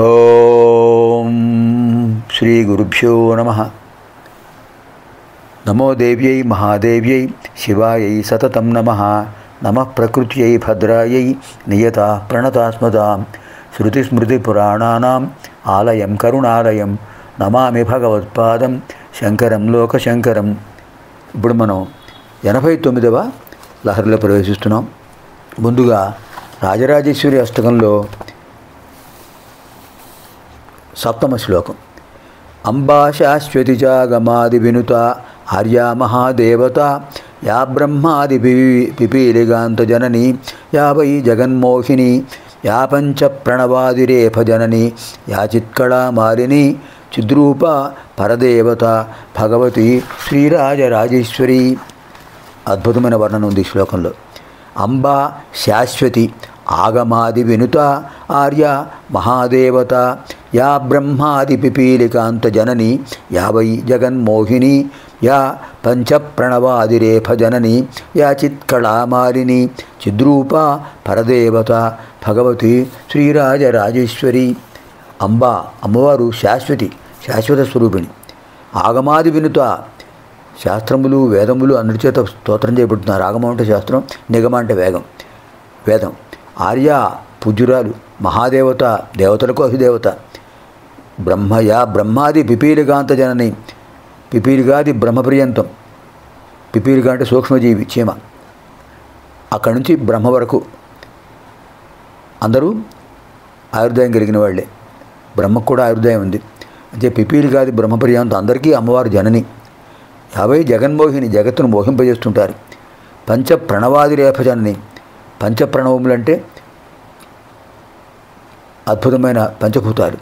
ఓం శ్రీ గురుభ్యో నమః. నమో దేవ్యై మహాదేవ్యై శివాయై సతతం నమః. నమః ప్రకృత్యై భద్రాయై నియతా ప్రణతాస్మదాం. శృతిస్మృతిపురాణానాం ఆలయం కరుణాలయం నమామి భగవత్పాదం శంకరం లోకశంకరం. ఇప్పుడు మనం 89వ లహరిలో ప్రవేశిస్తున్నాం. ముందుగా రాజరాజేశ్వరి అష్టకంలో 7వ శ్లోకం. అంబా శాశ్వతి చాగమాది వినుత ఆర్యా మహాదేవత యా బ్రహ్మాది పిపీలిగాంత జనని యా వై జగన్మోహిని యా పంచ ప్రణవాదిరేఫ జనని యా చిత్కళా మాలిని చిద్రూప పరదేవత భగవతి శ్రీరాజరాజేశ్వరి. అద్భుతమైన వర్ణన ఉంది ఈ శ్లోకంలో. అంబా శాశ్వతి ఆగమాది వినుత ఆర్య మహాదేవత యా బ్రహ్మాది పిపీలికాంత జనని యా వై జగన్మోహిని యా పంచ ప్రణవాదిరేఫ జనని యా చిత్కళామాలిని చిద్రూప పరదేవత భగవతి శ్రీరాజరాజేశ్వరి. అంబా అమ్మవారు శాశ్వతి, శాశ్వత స్వరూపిణి. ఆగమాది వినుత శాస్త్రములు వేదములు అందరి చేత స్తోత్రం చేయబడుతున్నారు. ఆగమం అంటే శాస్త్రం, నిగమ అంటే వేదం. ఆర్య పూజ్యురాలు, మహాదేవత దేవతలకు అధిదేవత. బ్రహ్మయా బ్రహ్మాది పిపీలికాంత జనని, పిపీలికాది బ్రహ్మపర్యంతం. పిపీలిక అంటే సూక్ష్మజీవి, చీమ. అక్కడి నుంచి బ్రహ్మ వరకు అందరూ ఆయుర్దాయం కలిగిన వాళ్ళే. బ్రహ్మకు కూడా ఆయుర్దాయం ఉంది. అంటే పిపీలికాది బ్రహ్మపర్యంతం అందరికీ అమ్మవారు జనని. యాభై జగన్మోహిని, జగత్తును మోహింపజేస్తుంటారు. పంచ ప్రణవాది రేఫ జనని. పంచప్రణవములంటే అద్భుతమైన పంచభూతాలు.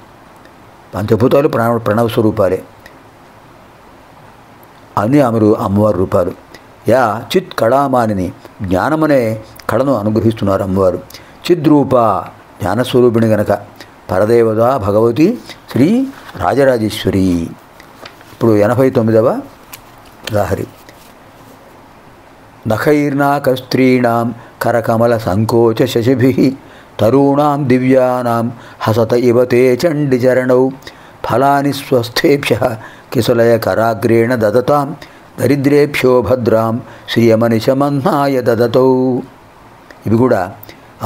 పంచభూతాలు ప్రణవ స్వరూపాలే అన్నీ అమ్మవారి రూపాలు. యా చిత్ కళామానిని, జ్ఞానమనే కళను అనుగ్రహిస్తున్నారు అమ్మవారు. చిద్రూప జ్ఞానస్వరూపిణి గనక పరదేవత భగవతి శ్రీ రాజరాజేశ్వరి. ఇప్పుడు 89వ లహరి. నఖైర్నాకస్త్రీణాం కరకమల సంకోచ శశిభిః తరూణాం దివ్యానాం హసత ఇవ తే చండిచరణౌ ఫలాని స్వస్థేభ్యః కిశలయ కరాగ్రేణ దదతాం దరిద్రేభ్యో భద్రాం శ్రియమనిశమన్నాయ దదతౌ. ఇవి కూడా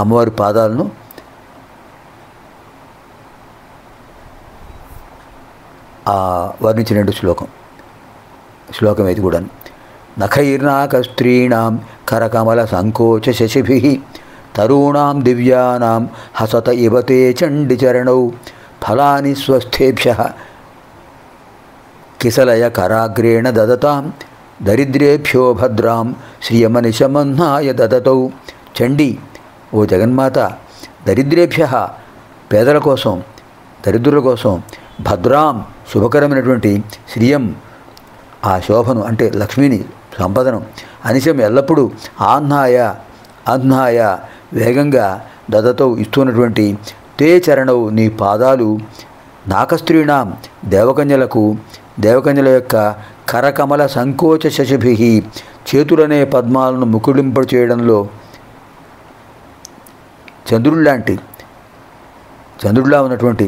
అమ్మవారి పాదాలను వర్ణించిన శ్లోకం ఇది కూడా. నఖైర్నాకస్త్రీణాం కరకమల సంకోచ శశిభిః తరూణాం దివ్యానాం హసత ఇవ తే చండిచరణౌ ఫలాని స్వస్థేభ్యః కిశలయ కరాగ్రేణ దదతాం దరిద్రేభ్యో భద్రాం శ్రియమనిశమన్నాయ దదతౌ. చండి, ఓ జగన్మాత, దరిద్రేభ్యః పేదల కోసం, దరిద్రుల కోసం, భద్రాం శుభకరమైనటువంటి శ్రియం ఆ శోభను అంటే లక్ష్మిని, సంపదను, అనిశం ఎల్లప్పుడూ ఆహ్నాయ వేగంగా దదతౌ ఇస్తున్నటువంటి తే చరణవు నీ పాదాలు నాకస్త్రీణాం దేవకన్యల యొక్క కరకమల సంకోచ శశిభిః చేతులనే పద్మాలను ముకుళింప చేయడంలో చంద్రుడిలా ఉన్నటువంటి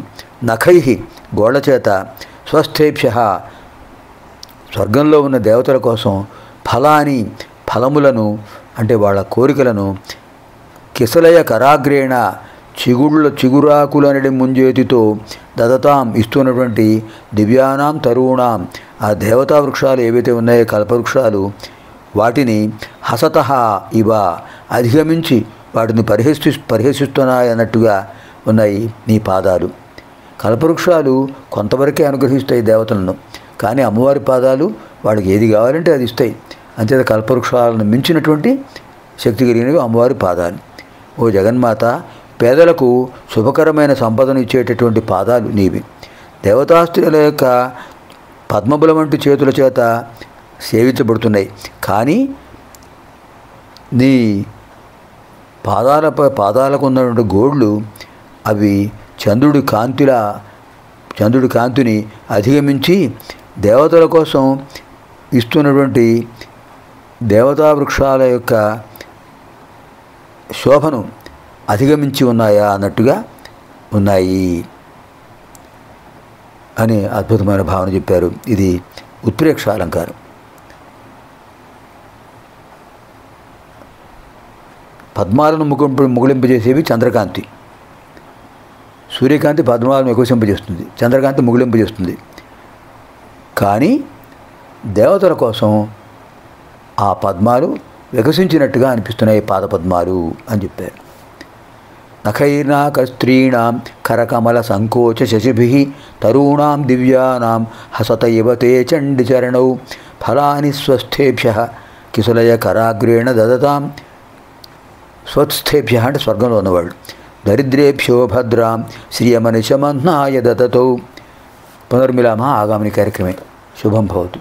నఖైః గోళ్ల చేత స్వస్థేభ్యః స్వర్గంలో ఉన్న దేవతల కోసం ఫలాని ఫలములను అంటే వాళ్ళ కోరికలను కిశలయ కరాగ్రేణ చిగురాకులనడి ముంజేతితో దదతాం ఇస్తున్నటువంటి దివ్యానాం తరుణాం ఆ దేవతా వృక్షాలు ఏవైతే ఉన్నాయో కల్పవృక్షాలు వాటిని హసత ఇవ అధిగమించి వాటిని పరిహసిస్తున్నాయన్నట్టుగా ఉన్నాయి నీ పాదాలు. కల్పవృక్షాలు కొంతవరకే అనుగ్రహిస్తాయి దేవతలను, కానీ అమ్మవారి పాదాలు వాళ్ళకి ఏది కావాలంటే అది ఇస్తాయి. అంచేత కల్పవృక్షాలను మించినటువంటి శక్తి కలిగినవి అమ్మవారి పాదాలు. ఓ జగన్మాత, పేదలకు శుభకరమైన సంపదను ఇచ్చేటటువంటి పాదాలు నీవి. దేవతాస్త్రీల యొక్క పద్మబుల వంటి చేతుల చేత సేవించబడుతున్నాయి, కానీ నీ పాదాలకు ఉన్నటువంటి గోళ్ళు అవి చంద్రుడి కాంతిని అధిగమించి దేవతల కోసం ఇస్తున్నటువంటి దేవతా వృక్షాల యొక్క శోభను అధిగమించి ఉన్నాయా అన్నట్టుగా ఉన్నాయి. అని అద్భుతమైన భావన చెప్పారు. ఇది ఉత్ప్రేక్ష అలంకారం. పద్మాలను ముగుళింపజేసేవి చంద్రకాంతి. సూర్యకాంతి పద్మాలను వికసింపజేస్తుంది, చంద్రకాంతి ముగుళింపజేస్తుంది. కానీ దేవతల కోసం ఆ పద్మాలు వికసించినట్టుగా అనిపిస్తున్నాయి పాదపద్మాలు అని చెప్పారు. నఖైర్నాక స్త్రీణాం కరకమల సంకోచ శశిభిః తరూణాం దివ్యానాం హసత ఇవ తే చండిచరణౌ ఫలాని స్వస్థేభ్యః కిశలయ కరాగ్రేణ దదతాం. స్వస్థేభ్య అంటే స్వర్గంలో ఉన్నవాళ్ళు. దరిద్రేభ్యో భద్రాం శ్రియమనిశమహ్నాయ దతతో. పునర్మిలామः ఆగామిని కార్యక్రమే. శుభం భవతు.